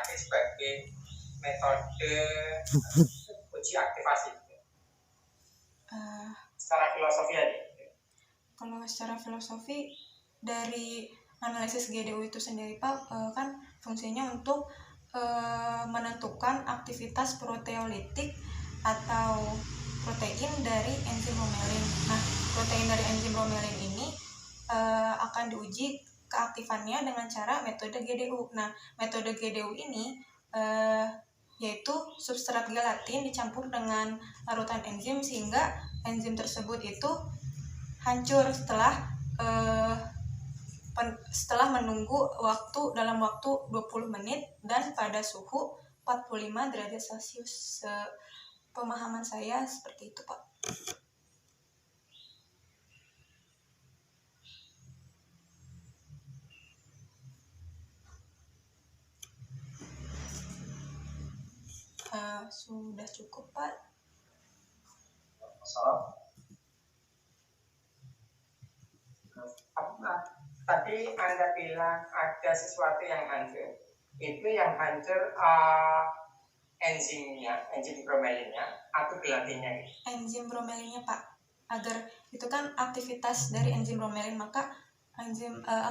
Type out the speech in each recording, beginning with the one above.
dipakai sebagai metode uji aktivasi secara filosofi aja. Kalau secara filosofi dari analisis GDU itu sendiri Pak, kan fungsinya untuk menentukan aktivitas proteolitik atau protein dari enzim bromelin. Nah, protein dari enzim bromelin ini akan diuji keaktifannya dengan cara metode GDU. Nah, metode GDU ini yaitu substrat gelatin dicampur dengan larutan enzim sehingga enzim tersebut itu hancur setelah menunggu dalam waktu 20 menit dan pada suhu 45 derajat Celcius. Pemahaman saya seperti itu, Pak. Sudah cukup, Pak. Tadi Anda bilang ada sesuatu yang hancur. Itu yang hancur enzimnya, enzim bromelinnya atau gelatinnya? Enzim bromelinnya, Pak. Agar itu kan aktivitas dari enzim bromelin, maka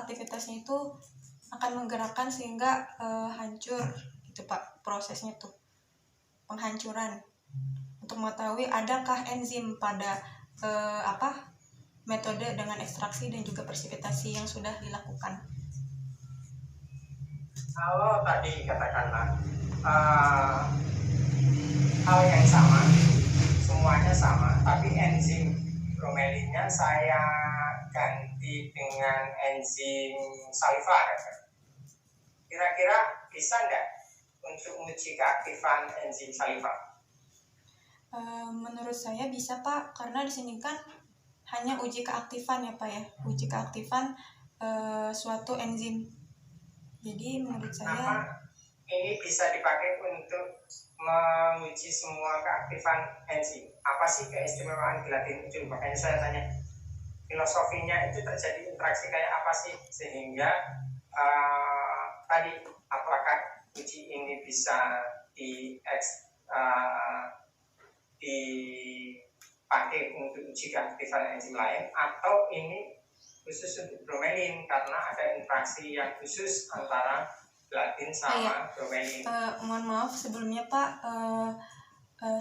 aktivitasnya itu akan menggerakkan sehingga hancur gitu, Pak. Prosesnya tuh penghancuran untuk mengetahui adakah enzim pada metode dengan ekstraksi dan juga presipitasi yang sudah dilakukan. Kalau tadi katakanlah hal yang sama, semuanya sama, tapi enzim bromelinnya saya ganti dengan enzim saliva, kira-kira bisa nggak untuk menguji keaktifan enzim saliva? Menurut saya bisa, Pak, karena di sini kan hanya uji keaktifan ya, Pak ya, uji keaktifan suatu enzim. Jadi menurut saya ini bisa dipakai untuk menguji semua keaktifan enzim. Apa sih keistimewaan gelatin itu? Makanya saya tanya, filosofinya itu terjadi interaksi kayak apa sih sehingga tadi apakah uji ini bisa dipakai untuk uji keaktifan enzim lain, atau ini khusus untuk bromelin karena ada interaksi yang khusus antara gelatin sama bromelin. Mohon maaf sebelumnya, Pak,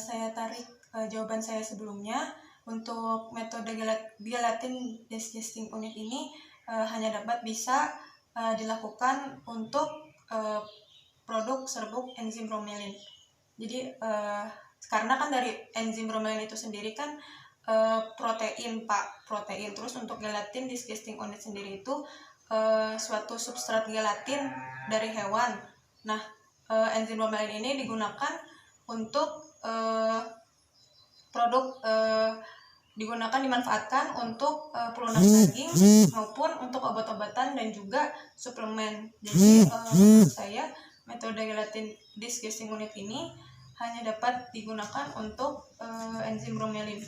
saya tarik jawaban saya sebelumnya. Untuk metode gelatin digesting unit ini hanya dapat bisa dilakukan untuk produk serbuk enzim bromelin. Jadi karena kan dari enzim bromelin itu sendiri kan protein, Pak, protein. Terus untuk gelatin digesting unit sendiri itu suatu substrat gelatin dari hewan. Nah, enzim bromelin ini digunakan untuk dimanfaatkan untuk pelunas daging maupun untuk obat-obatan dan juga suplemen. Jadi menurut saya metode gelatin digesting unit ini hanya dapat digunakan untuk enzim bromelin.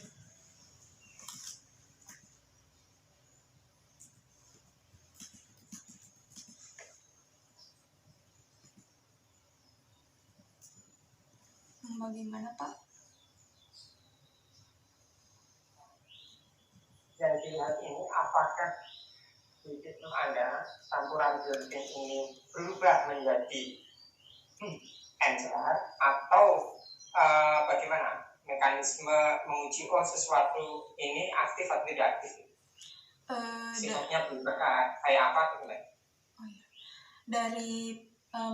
Bagaimana, Pak? Yang dilihat ini apakah di sistem Anda campuran gelatin ini berubah menjadi encer atau bagaimana mekanisme menguji sesuatu ini aktif atau tidak aktif? Sifatnya berubah kayak apa tuh?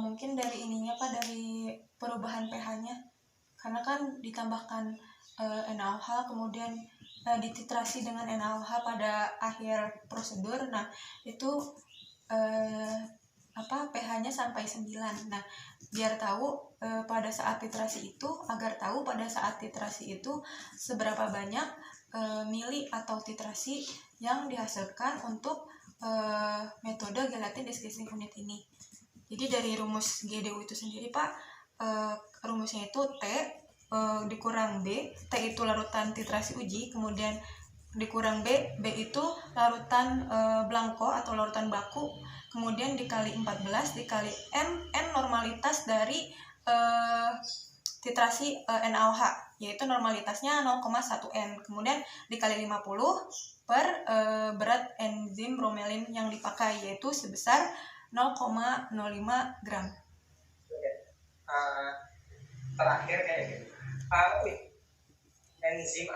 Mungkin dari ininya, Pak, dari perubahan pH-nya. Karena kan ditambahkan NaOH, kemudian dititrasi dengan NaOH pada akhir prosedur. Nah, itu pH-nya sampai 9. Nah, biar tahu pada saat titrasi itu seberapa banyak mili atau titrasi yang dihasilkan untuk metode gelatin digesting unit ini. Jadi dari rumus GDU itu sendiri, Pak, rumusnya itu T dikurang B. T itu larutan titrasi uji, kemudian dikurang B itu larutan blanko atau larutan baku, kemudian dikali 14 dikali N normalitas dari titrasi NaOH, yaitu normalitasnya 0,1 N, kemudian dikali 50 per berat enzim bromelin yang dipakai, yaitu sebesar 0,05 gram. Terakhir kayak gitu, enzim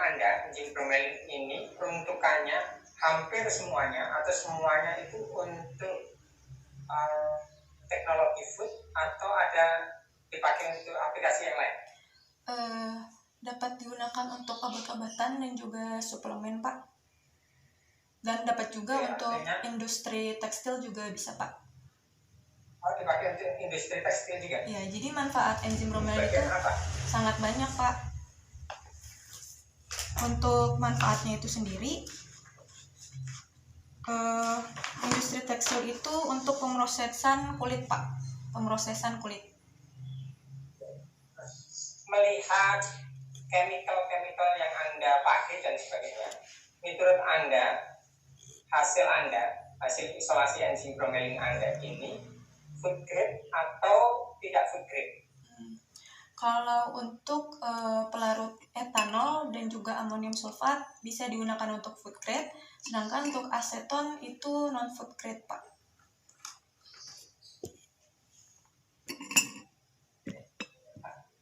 bromelin ini peruntukannya hampir semuanya atau semuanya itu untuk teknologi food atau ada dipakai untuk aplikasi yang lain? Dapat digunakan untuk obat-obatan dan juga suplemen, Pak. Dan dapat juga untuk industri tekstil juga bisa, Pak. Oh, dipakai untuk industri tekstil juga? Ya, jadi manfaat enzim bromelin itu sangat banyak, Pak. Untuk manfaatnya itu sendiri, industri tekstil itu untuk pemrosesan kulit, Pak. Pemrosesan kulit. Melihat chemical yang Anda pakai dan sebagainya, menurut Anda, hasil isolasi enzim bromelin Anda ini food grade atau tidak food grade? Kalau untuk pelarut etanol dan juga amonium sulfat bisa digunakan untuk food grade, sedangkan untuk aseton itu non food grade, Pak.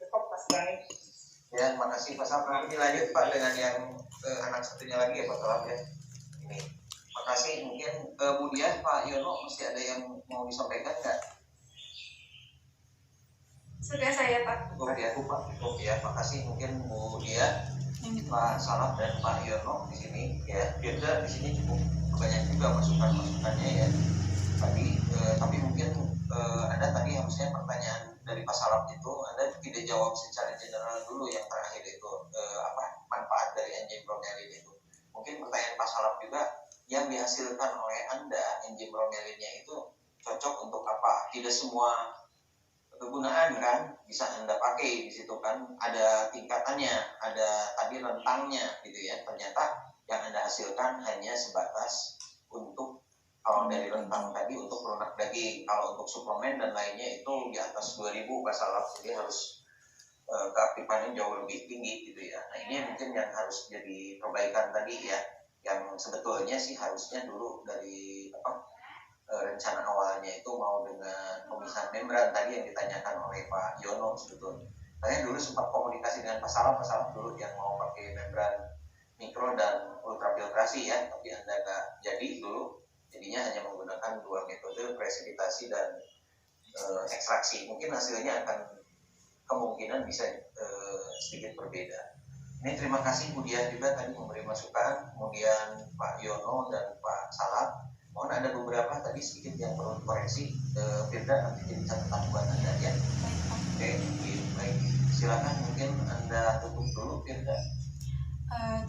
Cukup, Mas Dani. Ya, makasih Pak Salam. Ini lanjut Pak dengan yang anak satunya lagi ya Pak Salam ya. Ini, makasih. Mungkin kemudian Pak Yono masih ada yang mau disampaikan nggak? Sudah saya, Pak. Cukup ya, Pak. Cukup ya. Makasih mungkin Bu Dia, Pak Salam dan Pak Yono di sini ya. Firda di sini cukup banyak juga masukannya ya. Tapi mungkin Anda tadi harusnya pertanyaan dari Pak Salam itu Anda tidak jawab secara general dulu yang terakhir itu manfaat dari enzim bromelin itu. Mungkin pertanyaan Pak Salam juga yang dihasilkan oleh Anda enzim bromelinnya itu cocok untuk apa? Tidak semua kegunaan kan bisa Anda pakai di situ kan, ada tingkatannya, ada tadi rentangnya gitu ya. Ternyata yang Anda hasilkan hanya sebatas untuk kalau dari rentang tadi untuk lunak daging, kalau untuk suplemen dan lainnya itu di atas 2000 Pak Salam, jadi harus keaktifannya jauh lebih tinggi gitu ya. Nah ini mungkin yang harus jadi perbaikan tadi ya, yang sebetulnya sih harusnya dulu dari rencana awalnya itu mau dengan pemisahan membran tadi yang ditanyakan oleh Pak Yono sebetulnya. Saya dulu sempat komunikasi dengan Pak Salam dulu yang mau pakai membran mikro dan ultrafiltrasi ya, tapi Anda nggak jadi dulu. Jadinya hanya menggunakan dua metode presipitasi dan ekstraksi. Mungkin hasilnya akan kemungkinan bisa sedikit berbeda. Ini terima kasih Bu Diah juga tadi memberi masukan, kemudian Pak Yono dan Pak Salam. Mohon ada beberapa tadi sedikit yang perlu koreksi. Firda nanti jadi catatan buat Anda ya. Oke, baik. Silakan mungkin Anda tutup dulu Firda.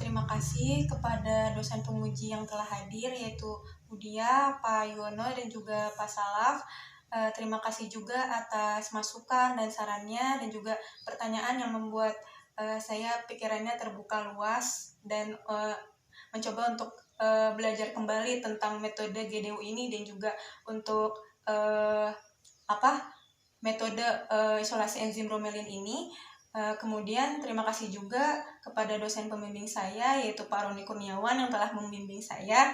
Terima kasih kepada dosen penguji yang telah hadir, yaitu Budia, Pak Yono, dan juga Pak Salaf. Terima kasih juga atas masukan dan sarannya, dan juga pertanyaan yang membuat saya pikirannya terbuka luas dan mencoba untuk belajar kembali tentang metode GDO ini, dan juga untuk metode isolasi enzim bromelin ini. Kemudian terima kasih juga kepada dosen pembimbing saya, yaitu Pak Roni Kurniawan yang telah membimbing saya.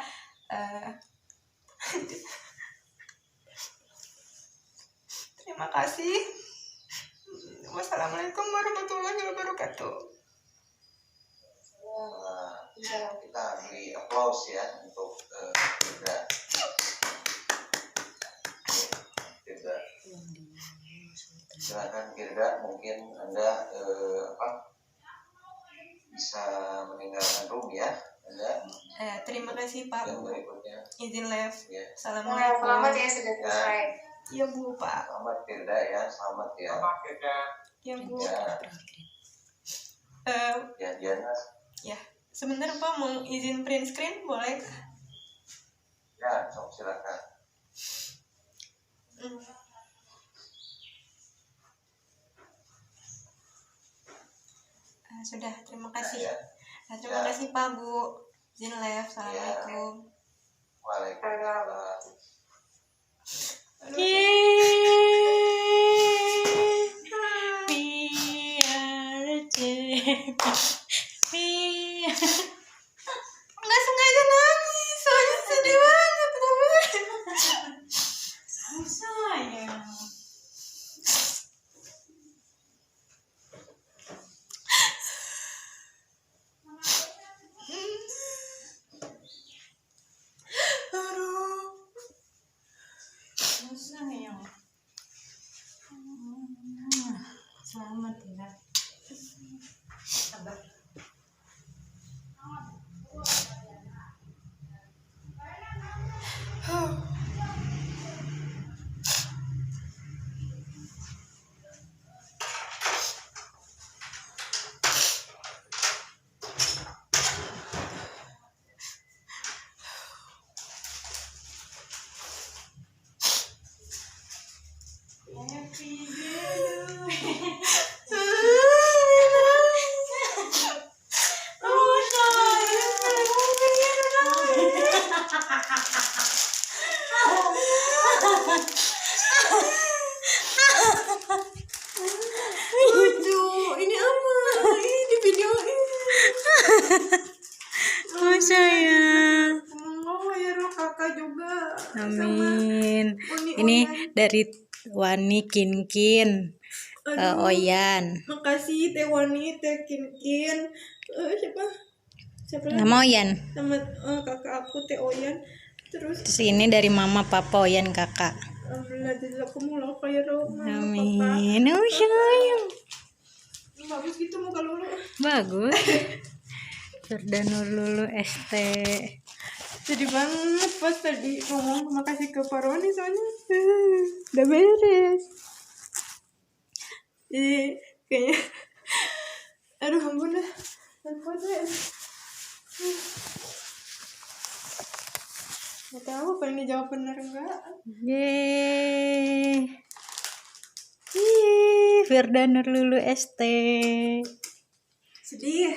Terima kasih. Wassalamualaikum warahmatullahi wabarakatuh. Kita beri applause ya untuk Firda. Silakan Firda, mungkin Anda bisa meninggalkan room ya Anda. Terima kasih Pak. Yang berikutnya Izin live. Ya. Assalamualaikum. Selamat ya sudah selesai. Iya Bu, Pak. Selamat Firda ya, selamat ya. Selamat Firda. Iya Bu. Ya Diana. Ya, sebentar Pak mau izin print screen boleh? Ya, sok silakan. Sudah, terima kasih. Ya. Terima kasih Pak Bu. izin live. Assalamualaikum. Waalaikumsalam. Nggak sengaja nangis, soalnya sedih banget. Sayang. Sayang. Selamat ya. Sabar. Lucu, ini apa? Ini video ini. Oh sayang. Oh ya roh kakak juga. Amin. Uni Ini Oyan. dari Wani Kinkin. Aduh, Oyan. makasih Teh Wani, Teh Kinkin. Siapa? Siapa lagi? Nama Oyan. Sama kakak aku Teh Oyan. Terus Terus ini dari Mama Papa Oyan kakak. alhamdulillah jazakumullah khairan. Amin. Oh sayang. Bagus gitu muka Lulu. Bagus. Firdanur Lulu ST. Sedih banget pas tadi ngomong makasih ke Pak Roni soalnya udah beres. Jadi kayaknya aduh ampun dah. Ampun deh. Gak tahu pengen dijawab bener enggak. Yeay. Ih, Firdanur Lulu ST. Sedih.